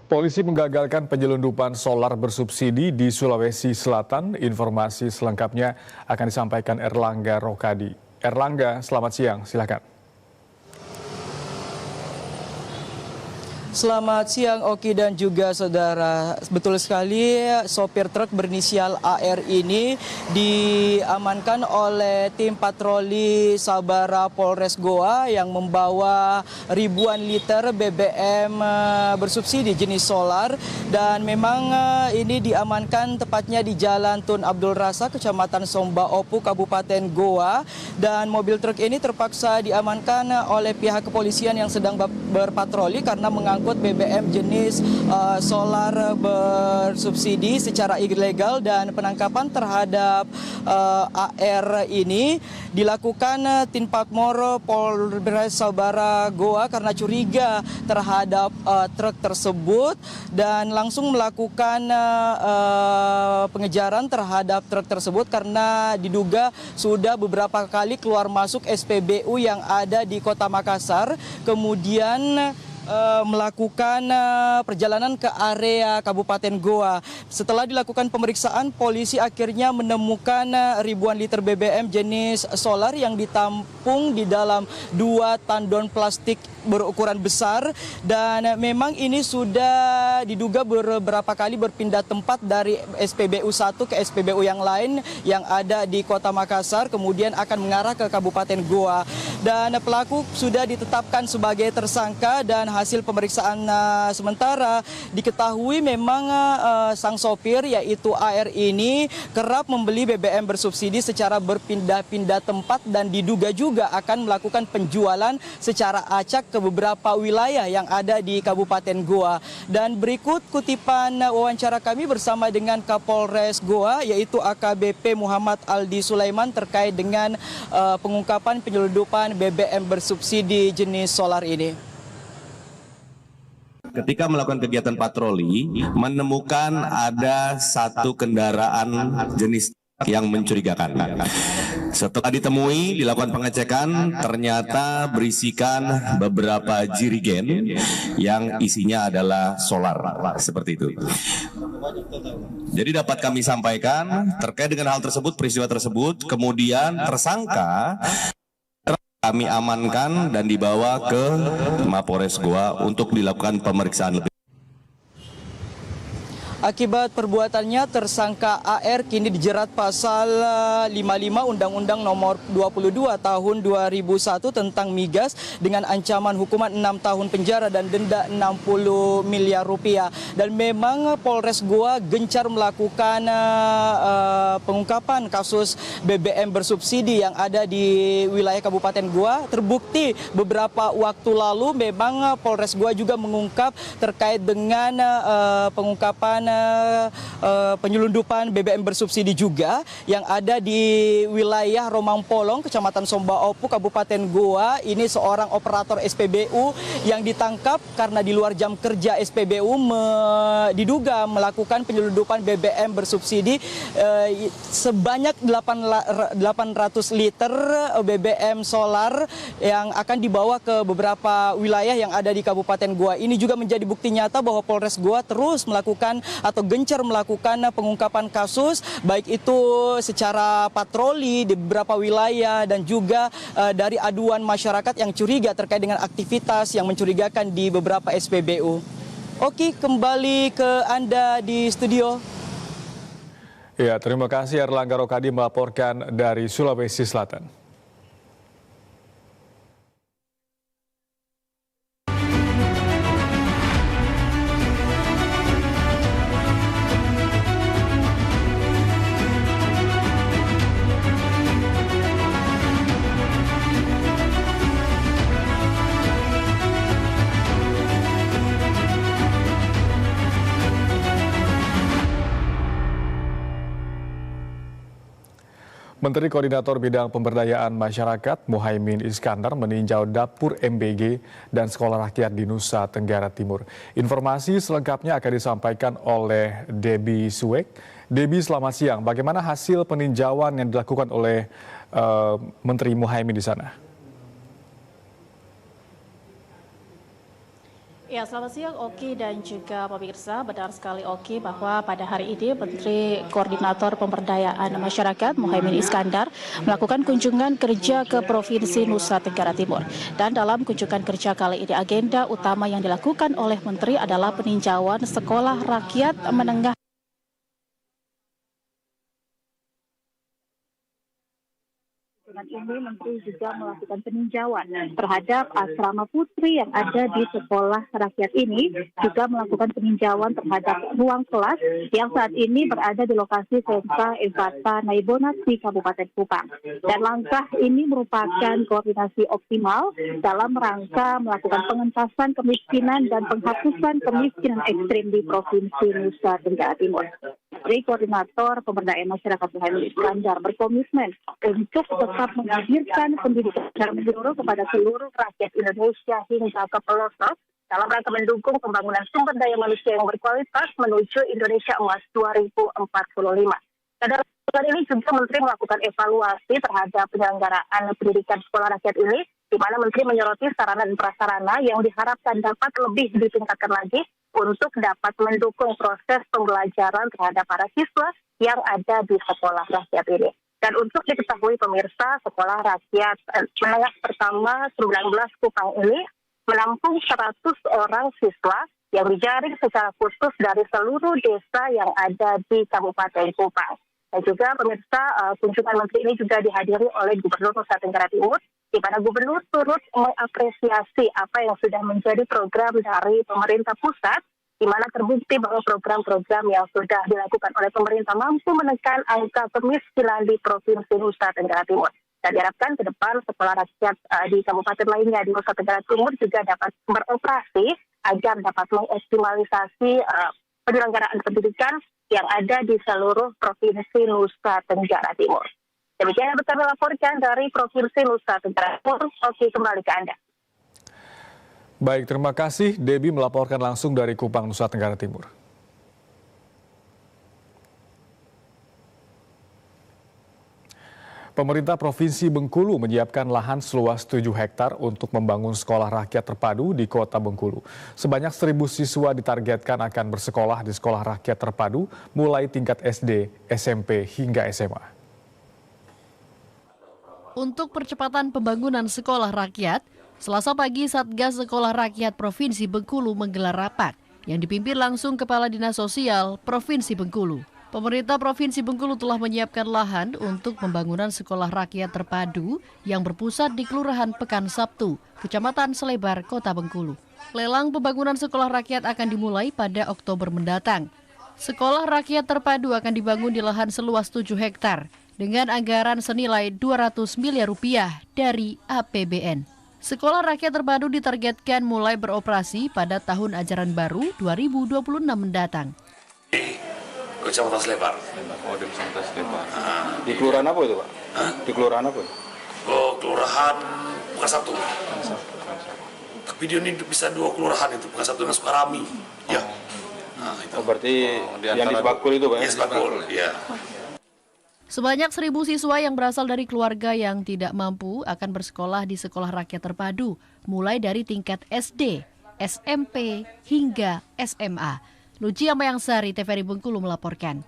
B: Polisi menggagalkan penyelundupan solar bersubsidi di Sulawesi Selatan. Informasi selengkapnya akan disampaikan Erlangga Rokadi. Erlangga, selamat siang, silakan.
N: Selamat siang Oki dan juga saudara. Betul sekali, sopir truk berinisial AR ini diamankan oleh tim patroli Sabara Polres Goa yang membawa ribuan liter BBM bersubsidi jenis solar, dan memang ini diamankan tepatnya di Jalan Tun Abdul Rasa, Kecamatan Somba Opu, Kabupaten Goa, dan mobil truk ini terpaksa diamankan oleh pihak kepolisian yang sedang berpatroli karena mengangkut mengangkut BBM jenis solar bersubsidi secara ilegal, dan penangkapan terhadap AR ini dilakukan Tim Patmor Polres Sabara Goa karena curiga terhadap truk tersebut dan langsung melakukan pengejaran terhadap truk tersebut karena diduga sudah beberapa kali keluar masuk SPBU yang ada di Kota Makassar, kemudian melakukan perjalanan ke area Kabupaten Goa. Setelah dilakukan pemeriksaan, polisi akhirnya menemukan ribuan liter BBM jenis solar yang ditampung di dalam 2 tandon plastik berukuran besar, dan memang ini sudah diduga beberapa kali berpindah tempat dari SPBU 1 ke SPBU yang lain yang ada di Kota Makassar, kemudian akan mengarah ke Kabupaten Goa. Dan pelaku sudah ditetapkan sebagai tersangka, dan hasil pemeriksaan sementara diketahui memang sang sopir yaitu AR ini kerap membeli BBM bersubsidi secara berpindah-pindah tempat dan diduga juga akan melakukan penjualan secara acak ke beberapa wilayah yang ada di Kabupaten Goa. Dan berikut kutipan wawancara kami bersama dengan Kapolres Goa yaitu AKBP Muhammad Aldi Sulaiman terkait dengan pengungkapan penyelundupan BBM bersubsidi jenis solar ini.
O: Ketika melakukan kegiatan patroli, menemukan ada satu kendaraan jenis yang mencurigakan. Setelah ditemui, dilakukan pengecekan, ternyata berisikan beberapa jirigen yang isinya adalah solar, seperti itu. Jadi dapat kami sampaikan terkait dengan hal tersebut, peristiwa tersebut, kemudian tersangka kami amankan dan dibawa ke Mapores Goa untuk dilakukan pemeriksaan lebih.
N: Akibat perbuatannya, tersangka AR kini dijerat pasal 55 Undang-Undang Nomor 22 Tahun 2001 tentang migas dengan ancaman hukuman 6 tahun penjara dan denda 60 miliar rupiah. Dan memang Polres Goa gencar melakukan pengungkapan kasus BBM bersubsidi yang ada di wilayah Kabupaten Goa. Terbukti beberapa waktu lalu memang Polres Goa juga mengungkap terkait dengan pengungkapan penyelundupan BBM bersubsidi juga yang ada di wilayah Romangpolong, Kecamatan Sombaopu, Kabupaten Goa. Ini seorang operator SPBU yang ditangkap karena di luar jam kerja SPBU diduga melakukan penyelundupan BBM bersubsidi sebanyak 800 liter BBM solar yang akan dibawa ke beberapa wilayah yang ada di Kabupaten Goa. Ini juga menjadi bukti nyata bahwa Polres Goa terus melakukan atau gencar melakukan pengungkapan kasus, baik itu secara patroli di beberapa wilayah dan juga dari aduan masyarakat yang curiga terkait dengan aktivitas yang mencurigakan di beberapa SPBU. Oke, kembali ke Anda di studio.
B: Ya, terima kasih Erlangga Rokadi melaporkan dari Sulawesi Selatan. Menteri Koordinator Bidang Pemberdayaan Masyarakat Muhaimin Iskandar meninjau dapur MBG dan sekolah rakyat di Nusa Tenggara Timur. Informasi selengkapnya akan disampaikan oleh Debbie Suek. Debbie, selamat siang. Bagaimana hasil peninjauan yang dilakukan oleh Menteri Muhaimin di sana?
P: Ya, selamat siang Oki dan juga pemirsa. Benar sekali Oki bahwa pada hari ini Menteri Koordinator Pemberdayaan Masyarakat Muhaimin Iskandar melakukan kunjungan kerja ke Provinsi Nusa Tenggara Timur. Dan dalam kunjungan kerja kali ini agenda utama yang dilakukan oleh Menteri adalah peninjauan sekolah rakyat menengah
Q: Selain ini, Menteri juga melakukan peninjauan terhadap asrama putri yang ada di sekolah rakyat ini, juga melakukan peninjauan terhadap ruang kelas yang saat ini berada di lokasi SMK Evata Naibonat di Kabupaten Kupang. Dan langkah ini merupakan koordinasi optimal dalam rangka melakukan pengentasan kemiskinan dan penghapusan kemiskinan ekstrim di Provinsi Nusa Tenggara Timur. Koordinator Pemberdayaan Masyarakat Muhammad Iskandar berkomitmen untuk tetap menghadirkan pendidikan secara menyeluruh kepada seluruh rakyat Indonesia hingga ke pelosok dalam rangka mendukung pembangunan sumber daya manusia yang berkualitas menuju Indonesia Emas 2045. Dalam ini juga Menteri melakukan evaluasi terhadap penyelenggaraan pendidikan sekolah rakyat ini, di mana Menteri menyoroti sarana dan prasarana yang diharapkan dapat lebih ditingkatkan lagi untuk dapat mendukung proses pembelajaran terhadap para siswa yang ada di sekolah rakyat ini. Dan untuk diketahui pemirsa, sekolah rakyat menengah pertama 19 Kupang ini menampung 100 orang siswa yang dijaring secara khusus dari seluruh desa yang ada di Kabupaten Kupang. Dan juga pemirsa, kunjungan Menteri ini juga dihadiri oleh Gubernur Nusa Tenggara Timur, di mana Gubernur turut mengapresiasi apa yang sudah menjadi program dari pemerintah pusat, di mana terbukti bahwa program-program yang sudah dilakukan oleh pemerintah mampu menekan angka kemiskinan di Provinsi Nusa Tenggara Timur. Dan diharapkan ke depan sekolah rakyat di kabupaten lainnya di Nusa Tenggara Timur juga dapat beroperasi agar dapat mengoptimalisasi penyelenggaraan pendidikan yang ada di seluruh Provinsi Nusa Tenggara Timur. Demikian yang kami laporkan dari Provinsi Nusa Tenggara Timur. Oke, kembali ke Anda.
B: Baik, terima kasih Debbie melaporkan langsung dari Kupang, Nusa Tenggara Timur. Pemerintah Provinsi Bengkulu menyiapkan lahan seluas 7 hektar untuk membangun sekolah rakyat terpadu di Kota Bengkulu. Sebanyak 1.000 siswa ditargetkan akan bersekolah di sekolah rakyat terpadu mulai tingkat SD, SMP, hingga SMA.
R: Untuk percepatan pembangunan sekolah rakyat, Selasa pagi Satgas Sekolah Rakyat Provinsi Bengkulu menggelar rapat yang dipimpin langsung Kepala Dinas Sosial Provinsi Bengkulu. Pemerintah Provinsi Bengkulu telah menyiapkan lahan untuk pembangunan sekolah rakyat terpadu yang berpusat di Kelurahan Pekan Sabtu, Kecamatan Selebar, Kota Bengkulu. Lelang pembangunan sekolah rakyat akan dimulai pada Oktober mendatang. Sekolah rakyat terpadu akan dibangun di lahan seluas 7 hektar dengan anggaran senilai 200 miliar rupiah dari APBN. Sekolah rakyat terpadu ditargetkan mulai beroperasi pada tahun ajaran baru 2026 mendatang.
S: Kecamatan Selebar. Oh, di Kecamatan Selebar. Di kelurahan apa itu, Pak? Di kelurahan apa? Oh, kelurahan Pekan Sabtu. Tapi dia ini bisa 2 kelurahan itu, Pekan Sabtu dan Sukarami. Ya. Nah, itu. Oh, berarti yang di Sebakul itu, Pak? Iya, Sebakul, ya.
R: Sebanyak 1.000 siswa yang berasal dari keluarga yang tidak mampu akan bersekolah di sekolah rakyat terpadu, mulai dari tingkat SD, SMP, hingga SMA. Lucia Mayangsari, TVRI Bengkulu melaporkan.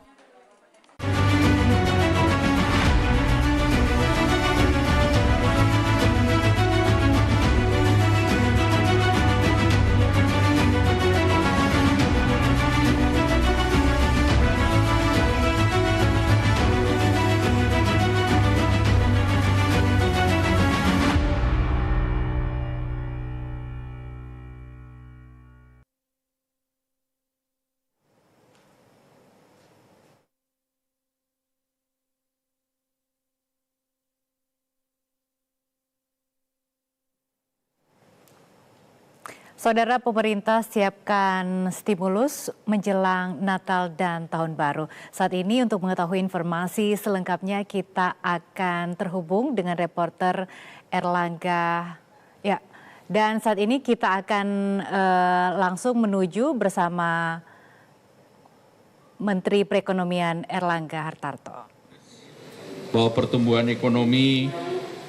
A: Saudara, pemerintah siapkan stimulus menjelang Natal dan Tahun Baru. Saat ini untuk mengetahui informasi selengkapnya kita akan terhubung dengan reporter Erlangga. Ya, dan saat ini kita akan langsung menuju bersama Menteri Perekonomian Erlangga Hartarto.
T: Bahwa pertumbuhan ekonomi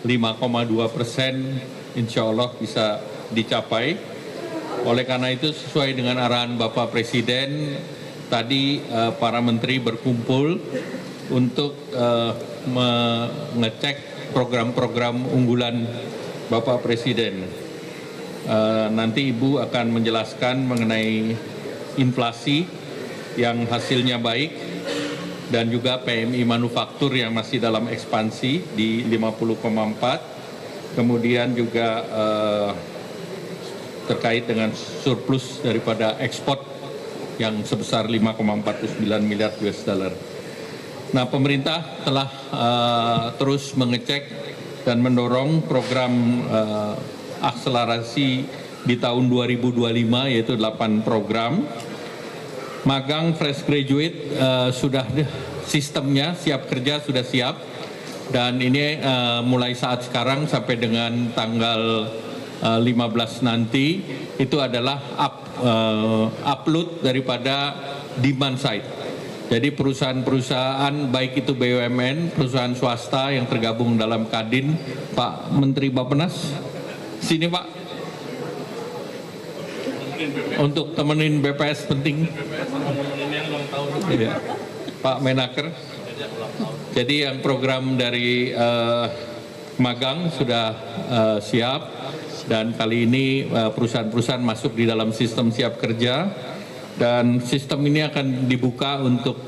T: 5,2% insya Allah bisa dicapai. Oleh karena itu sesuai dengan arahan Bapak Presiden, tadi para menteri berkumpul untuk mengecek program-program unggulan Bapak Presiden. Nanti Ibu akan menjelaskan mengenai inflasi yang hasilnya baik, dan juga PMI manufaktur yang masih dalam ekspansi di 50,4. Kemudian juga terkait dengan surplus daripada ekspor yang sebesar 5,49 miliar US dollar. Nah, pemerintah telah terus mengecek dan mendorong program akselerasi di tahun 2025, yaitu 8 program. Magang fresh graduate sudah sistemnya siap kerja sudah siap, dan ini mulai saat sekarang sampai dengan tanggal 15 nanti itu adalah upload daripada demand side. Jadi perusahaan-perusahaan baik itu BUMN, perusahaan swasta yang tergabung dalam Kadin, Pak Menteri Bappenas, sini Pak. Untuk temenin BPS penting. Ya. Pak Menaker. Jadi yang program dari magang sudah siap, dan kali ini perusahaan-perusahaan masuk di dalam sistem siap kerja, dan sistem ini akan dibuka untuk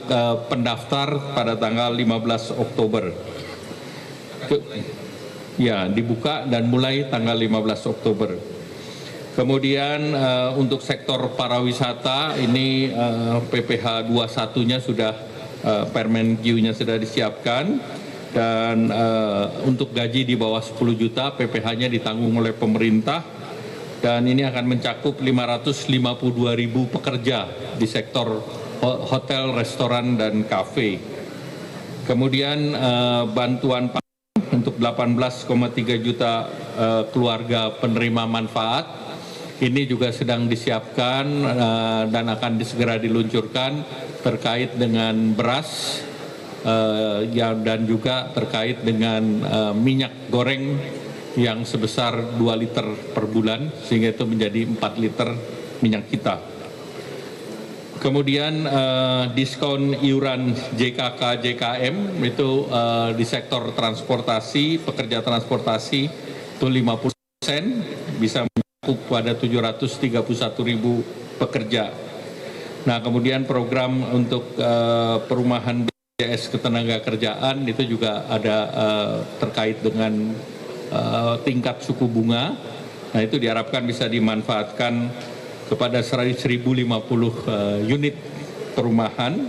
T: pendaftar pada tanggal 15 Oktober. Ya, dibuka dan mulai tanggal 15 Oktober. Kemudian untuk sektor pariwisata ini PPh 21-nya sudah Permen-Q-nya sudah disiapkan, dan untuk gaji di bawah 10 juta PPh-nya ditanggung oleh pemerintah, dan ini akan mencakup 552.000 pekerja di sektor hotel, restoran, dan kafe. Kemudian bantuan untuk 18,3 juta keluarga penerima manfaat. Ini juga sedang disiapkan dan akan segera diluncurkan terkait dengan beras dan juga terkait dengan minyak goreng yang sebesar 2 liter per bulan, sehingga itu menjadi 4 liter minyak kita. Kemudian diskon iuran JKK JKM itu di sektor transportasi, pekerja transportasi itu 50%, bisa pada 731.000 pekerja. Nah, kemudian program untuk perumahan BPJS Ketenagakerjaan itu juga ada terkait dengan tingkat suku bunga. Nah, itu diharapkan bisa dimanfaatkan kepada 1.050 unit perumahan.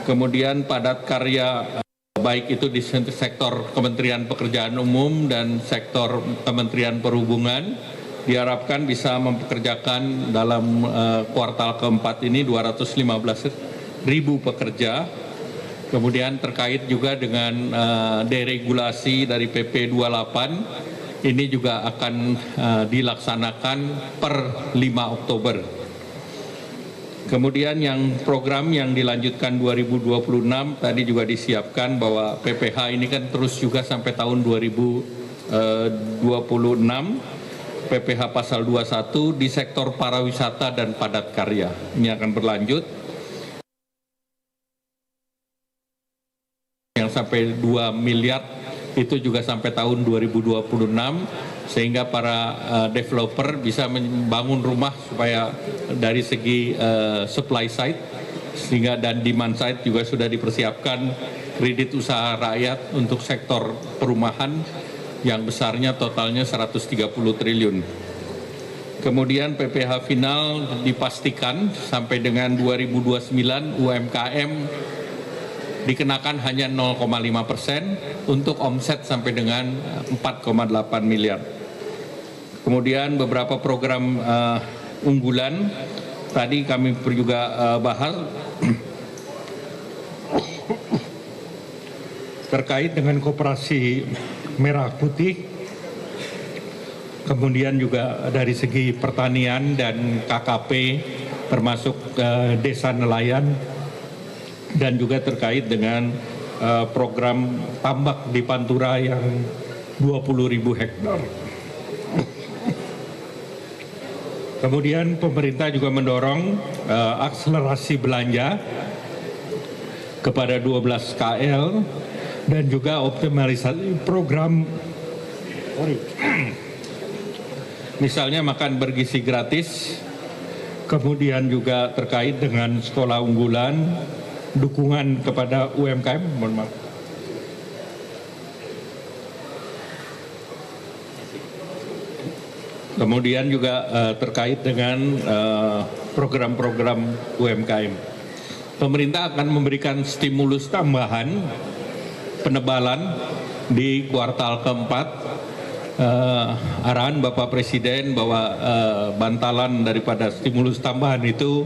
T: Kemudian padat karya baik itu di sektor Kementerian Pekerjaan Umum dan sektor Kementerian Perhubungan diharapkan bisa mempekerjakan dalam kuartal keempat ini 215.000 pekerja. Kemudian terkait juga dengan deregulasi dari PP 28, ini juga akan dilaksanakan per 5 Oktober. Kemudian yang program yang dilanjutkan 2026 tadi juga disiapkan bahwa PPh ini kan terus juga sampai tahun 2026. PPh pasal 21 di sektor pariwisata dan padat karya. Ini akan berlanjut. Yang sampai 2 miliar itu juga sampai tahun 2026, sehingga para developer bisa membangun rumah supaya dari segi supply side, sehingga dan demand side juga sudah dipersiapkan kredit usaha rakyat untuk sektor perumahan yang besarnya totalnya 130 triliun. Kemudian PPh final dipastikan sampai dengan 2029 UMKM dikenakan hanya 0,5% untuk omset sampai dengan 4,8 miliar. Kemudian beberapa program unggulan tadi kami juga bahas terkait dengan koperasi merah putih, kemudian juga dari segi pertanian dan KKP termasuk desa nelayan, dan juga terkait dengan program tambak di Pantura yang 20.000 hektar. Kemudian pemerintah juga mendorong akselerasi belanja kepada 12 KL dan juga optimalisasi program misalnya makan bergizi gratis, kemudian juga terkait dengan sekolah unggulan, dukungan kepada UMKM. Mohon maaf. Kemudian juga terkait dengan program-program UMKM. Pemerintah akan memberikan stimulus tambahan penebalan di kuartal keempat. Arahan Bapak Presiden bahwa bantalan daripada stimulus tambahan itu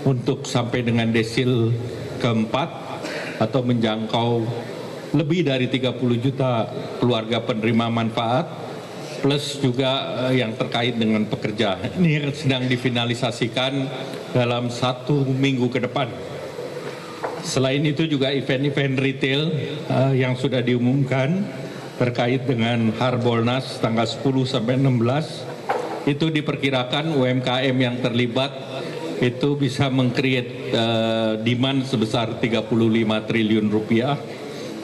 T: untuk sampai dengan desil keempat atau menjangkau lebih dari 30 juta keluarga penerima manfaat, plus juga yang terkait dengan pekerja. Ini sedang difinalisasikan dalam 1 minggu ke depan. Selain itu juga event-event retail yang sudah diumumkan terkait dengan Harbolnas tanggal 10 sampai 16, itu diperkirakan UMKM yang terlibat itu bisa meng-create demand sebesar 35 triliun rupiah.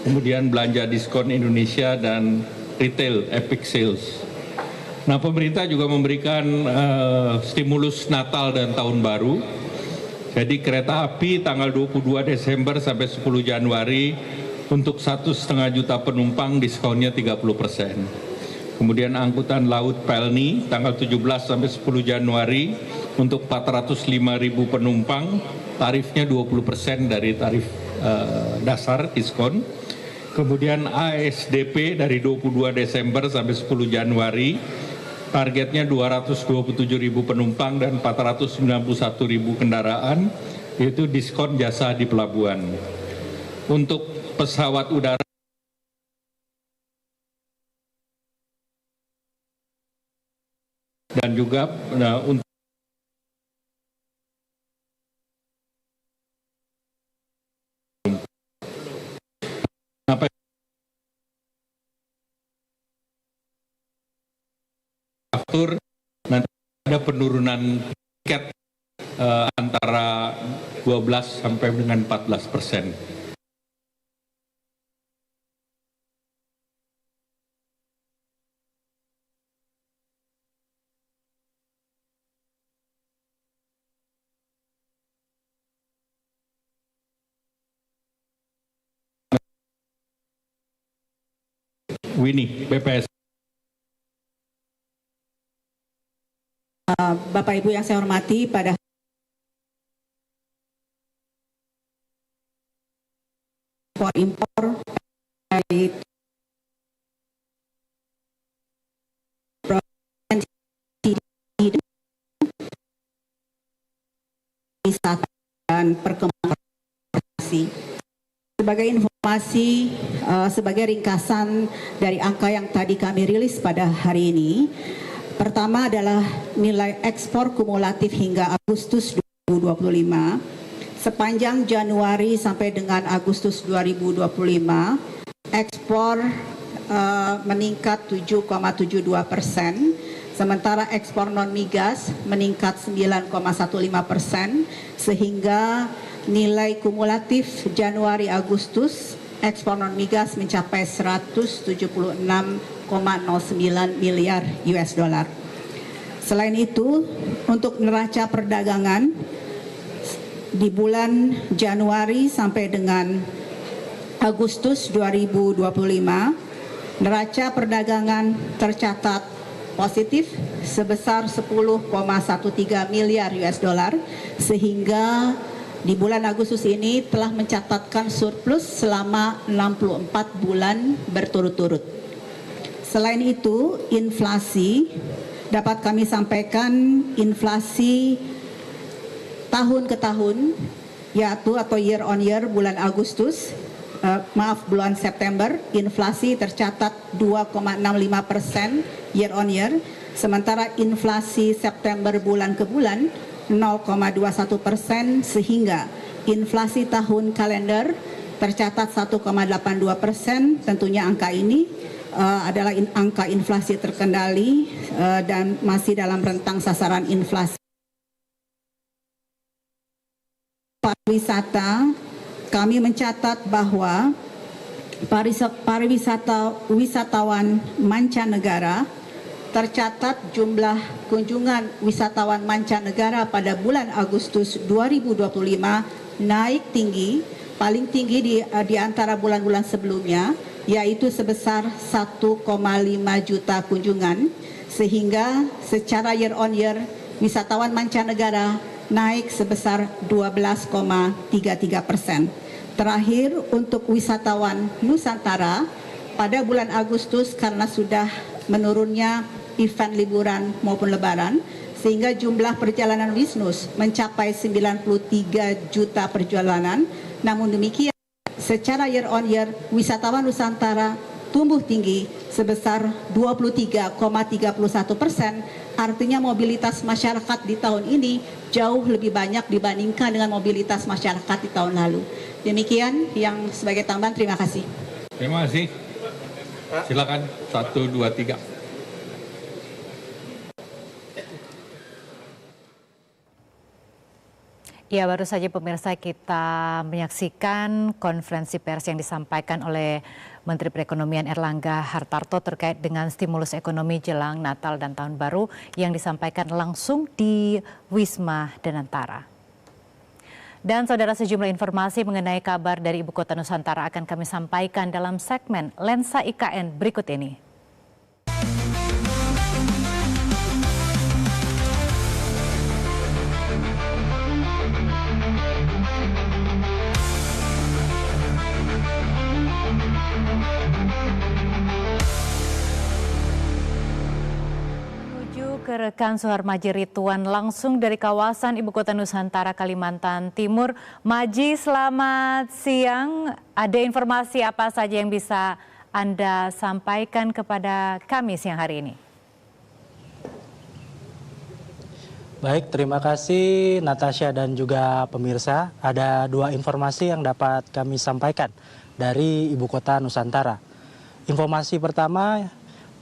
T: Kemudian belanja diskon Indonesia dan retail epic sales. Nah, pemerintah juga memberikan stimulus Natal dan Tahun Baru. Jadi kereta api tanggal 22 Desember sampai 10 Januari untuk 1,5 juta penumpang diskonnya 30%. Kemudian angkutan laut Pelni tanggal 17 sampai 10 Januari untuk 405.000 penumpang, tarifnya 20% dari tarif dasar diskon. Kemudian ASDP dari 22 Desember sampai 10 Januari, targetnya 227.000 penumpang dan 491.000 kendaraan, yaitu diskon jasa di pelabuhan. Untuk pesawat udara dan juga untuk nanti ada penurunan tiket antara 12 sampai dengan 14%. Winnie, BPS.
U: Bapak Ibu yang saya hormati, pada impor dari provinsi wisata dan perkembangan. Sebagai informasi, sebagai ringkasan dari angka yang tadi kami rilis pada hari ini, pertama adalah nilai ekspor kumulatif hingga Agustus 2025 sepanjang Januari sampai dengan Agustus 2025, ekspor meningkat 7,72%, sementara ekspor non migas meningkat 9,15%, sehingga nilai kumulatif Januari Agustus ekspor non migas mencapai 176,09 miliar US dollar. Selain itu, untuk neraca perdagangan di bulan Januari sampai dengan Agustus 2025, neraca perdagangan tercatat positif sebesar 10,13 miliar US dollar, sehingga di bulan Agustus ini telah mencatatkan surplus selama 64 bulan berturut-turut. Selain itu, inflasi dapat kami sampaikan, inflasi tahun ke tahun, yaitu atau year on year bulan Agustus, bulan September, inflasi tercatat 2,65% year on year, sementara inflasi September bulan ke bulan 0,21%, sehingga inflasi tahun kalender tercatat 1,82%. Tentunya angka ini adalah angka inflasi terkendali dan masih dalam rentang sasaran inflasi. Pariwisata, kami mencatat bahwa wisatawan mancanegara tercatat jumlah kunjungan wisatawan mancanegara pada bulan Agustus 2025 naik tinggi paling tinggi di antara bulan-bulan sebelumnya, yaitu sebesar 1,5 juta kunjungan, sehingga secara year on year wisatawan mancanegara naik sebesar 12,33%. Terakhir, untuk wisatawan Nusantara pada bulan Agustus karena sudah menurunnya event liburan maupun lebaran, sehingga jumlah perjalanan Wisnus mencapai 93 juta perjalanan. Namun demikian, secara year on year, wisatawan Nusantara tumbuh tinggi sebesar 23,31%. Artinya mobilitas masyarakat di tahun ini jauh lebih banyak dibandingkan dengan mobilitas masyarakat di tahun lalu. Demikian yang sebagai tambahan, terima kasih.
T: Terima kasih. Silakan 1, 2, 3.
A: Ya, baru saja pemirsa kita menyaksikan konferensi pers yang disampaikan oleh Menteri Perekonomian Erlangga Hartarto terkait dengan stimulus ekonomi jelang Natal dan Tahun Baru yang disampaikan langsung di Wisma Danantara. Dan saudara, sejumlah informasi mengenai kabar dari Ibu Kota Nusantara akan kami sampaikan dalam segmen Lensa IKN berikut ini. Ke rekan Suharmaji Rituan langsung dari kawasan Ibu Kota Nusantara, Kalimantan Timur. Maji, selamat siang. Ada informasi apa saja yang bisa Anda sampaikan kepada kami siang hari ini?
C: Baik, terima kasih Natasha dan juga pemirsa. Ada dua informasi yang dapat kami sampaikan dari Ibu Kota Nusantara. Informasi pertama,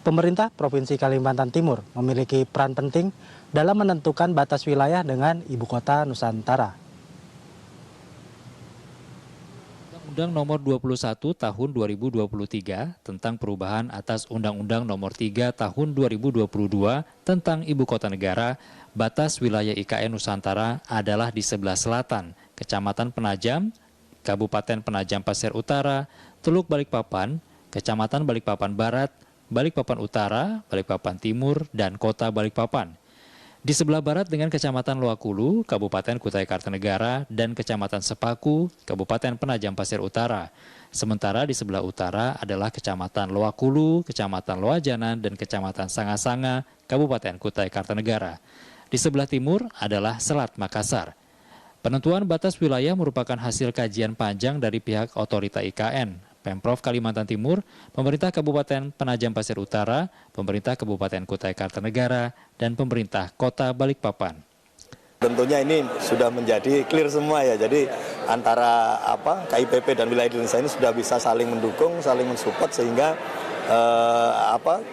C: pemerintah Provinsi Kalimantan Timur memiliki peran penting dalam menentukan batas wilayah dengan Ibu Kota Nusantara.
V: Undang-Undang Nomor 21 Tahun 2023 tentang perubahan atas Undang-Undang Nomor 3 Tahun 2022 tentang Ibu Kota Negara, batas wilayah IKN Nusantara adalah di sebelah selatan, Kecamatan Penajam, Kabupaten Penajam Pasir Utara, Teluk Balikpapan, Kecamatan Balikpapan Barat, Balikpapan Utara, Balikpapan Timur, dan Kota Balikpapan. Di sebelah barat dengan Kecamatan Loakulu, Kabupaten Kutai Kartanegara, dan Kecamatan Sepaku, Kabupaten Penajam Pasir Utara. Sementara di sebelah utara adalah Kecamatan Loakulu, Kecamatan Loajanan, dan Kecamatan Sanga-Sanga, Kabupaten Kutai Kartanegara. Di sebelah timur adalah Selat Makassar. Penentuan batas wilayah merupakan hasil kajian panjang dari pihak otorita IKN, Pemprov Kalimantan Timur, pemerintah Kabupaten Penajam Pasir Utara, pemerintah Kabupaten Kutai Kartanegara, dan pemerintah Kota Balikpapan.
W: Tentunya ini sudah menjadi clear semua ya. Jadi antara KIPP dan wilayah Indonesia ini sudah bisa saling mendukung, saling mensupport sehingga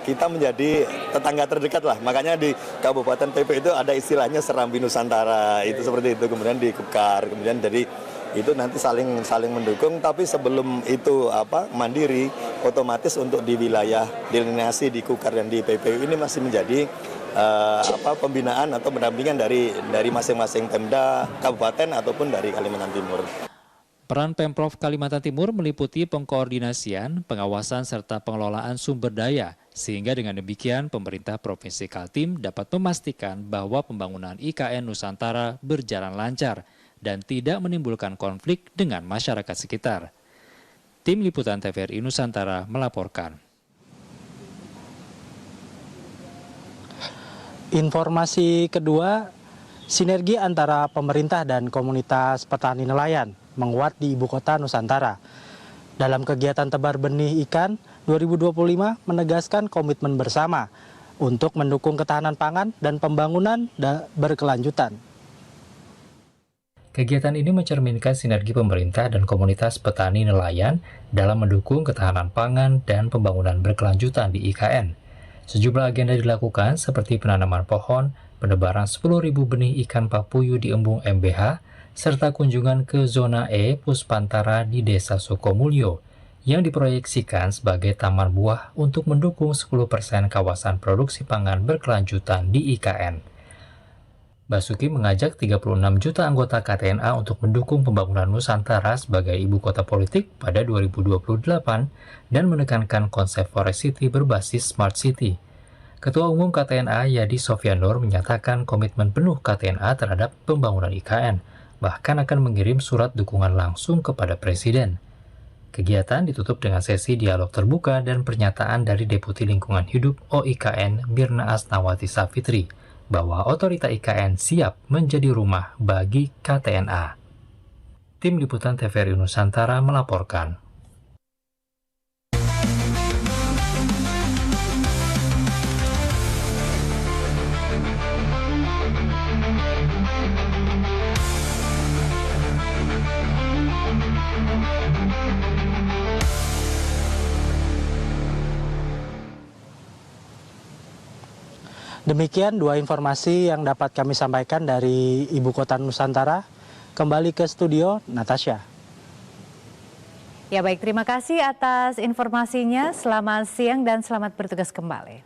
W: kita menjadi tetangga terdekat lah. Makanya di Kabupaten PP itu ada istilahnya Serambi Nusantara, itu seperti itu. Kemudian di Kukar, kemudian jadi itu nanti saling mendukung. Tapi sebelum itu mandiri, otomatis untuk di wilayah delineasi di Kukar dan di PPU ini masih menjadi pembinaan atau pendampingan dari masing-masing Pemda kabupaten ataupun dari Kalimantan Timur.
V: Peran Pemprov Kalimantan Timur meliputi pengkoordinasian, pengawasan, serta pengelolaan sumber daya, sehingga dengan demikian pemerintah Provinsi Kaltim dapat memastikan bahwa pembangunan IKN Nusantara berjalan lancar dan tidak menimbulkan konflik dengan masyarakat sekitar. Tim Liputan TVRI Nusantara melaporkan.
C: Informasi kedua, sinergi antara pemerintah dan komunitas petani nelayan menguat di Ibu Kota Nusantara. Dalam kegiatan tebar benih ikan 2025 menegaskan komitmen bersama untuk mendukung ketahanan pangan dan pembangunan berkelanjutan.
V: Kegiatan ini mencerminkan sinergi pemerintah dan komunitas petani nelayan dalam mendukung ketahanan pangan dan pembangunan berkelanjutan di IKN. Sejumlah agenda dilakukan seperti penanaman pohon, penebaran 10.000 benih ikan papuyu di embung MBH, serta kunjungan ke zona E Puspantara di Desa Sukomulyo yang diproyeksikan sebagai taman buah untuk mendukung 10% kawasan produksi pangan berkelanjutan di IKN. Basuki mengajak 36 juta anggota KTNA untuk mendukung pembangunan Nusantara sebagai ibu kota politik pada 2028 dan menekankan konsep Forest City berbasis Smart City. Ketua Umum KTNA Yadi Sofyanur menyatakan komitmen penuh KTNA terhadap pembangunan IKN, bahkan akan mengirim surat dukungan langsung kepada Presiden. Kegiatan ditutup dengan sesi dialog terbuka dan pernyataan dari Deputi Lingkungan Hidup OIKN Mirna Asnawati Safitri bahwa otorita IKN siap menjadi rumah bagi KTNA. Tim Liputan TVRI Nusantara melaporkan.
C: Demikian dua informasi yang dapat kami sampaikan dari Ibu Kota Nusantara. Kembali ke studio, Natasha.
A: Ya baik, terima kasih atas informasinya. Selamat siang dan selamat bertugas kembali.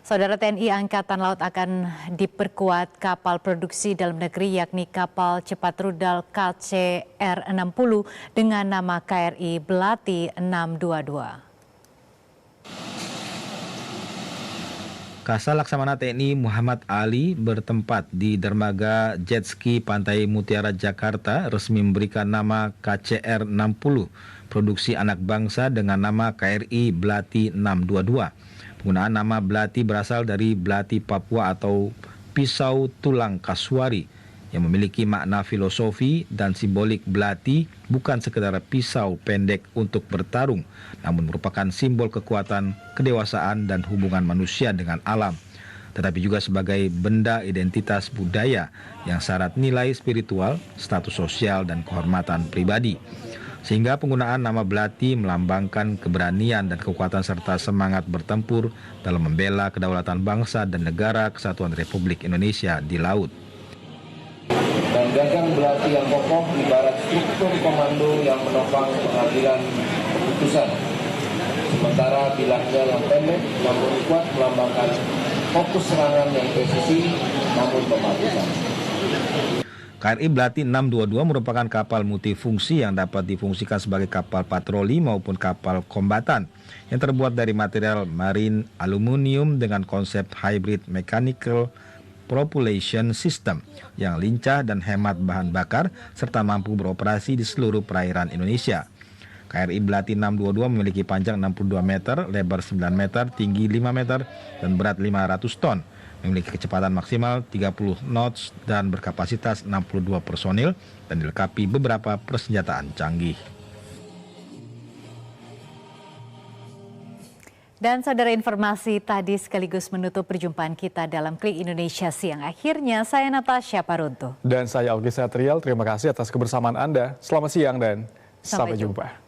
A: Saudara, TNI Angkatan Laut akan diperkuat kapal produksi dalam negeri yakni kapal cepat rudal KCR-60 dengan nama KRI Belati 622.
D: Kasal Laksamana TNI Muhammad Ali bertempat di dermaga jet ski Pantai Mutiara Jakarta resmi memberikan nama KCR-60 produksi anak bangsa dengan nama KRI Belati 622. Penggunaan nama Belati berasal dari Belati Papua atau pisau tulang kasuari yang memiliki makna filosofi dan simbolik. Belati bukan sekedar pisau pendek untuk bertarung, namun merupakan simbol kekuatan, kedewasaan, dan hubungan manusia dengan alam, tetapi juga sebagai benda identitas budaya yang syarat nilai spiritual, status sosial, dan kehormatan pribadi. Sehingga penggunaan nama Belati melambangkan keberanian dan kekuatan serta semangat bertempur dalam membela kedaulatan bangsa dan negara kesatuan Republik Indonesia di laut.
E: Dan gagang Belati yang kokoh ibarat struktur komando yang menopang pengambilan keputusan. Sementara bilangnya yang pendek namun kuat melambangkan fokus serangan yang presisi namun mematikan.
D: KRI Belati 622 merupakan kapal multifungsi yang dapat difungsikan sebagai kapal patroli maupun kapal kombatan yang terbuat dari material marine aluminium dengan konsep hybrid mechanical propulsion system yang lincah dan hemat bahan bakar serta mampu beroperasi di seluruh perairan Indonesia. KRI Belati 622 memiliki panjang 62 meter, lebar 9 meter, tinggi 5 meter, dan berat 500 ton. Memiliki kecepatan maksimal 30 knots dan berkapasitas 62 personil dan dilengkapi beberapa persenjataan canggih.
A: Dan saudara, informasi tadi sekaligus menutup perjumpaan kita dalam Klik Indonesia Siang. Akhirnya saya Natasha Paruntu.
B: Dan saya Augie Satrial, terima kasih atas kebersamaan Anda. Selamat siang dan sampai jumpa.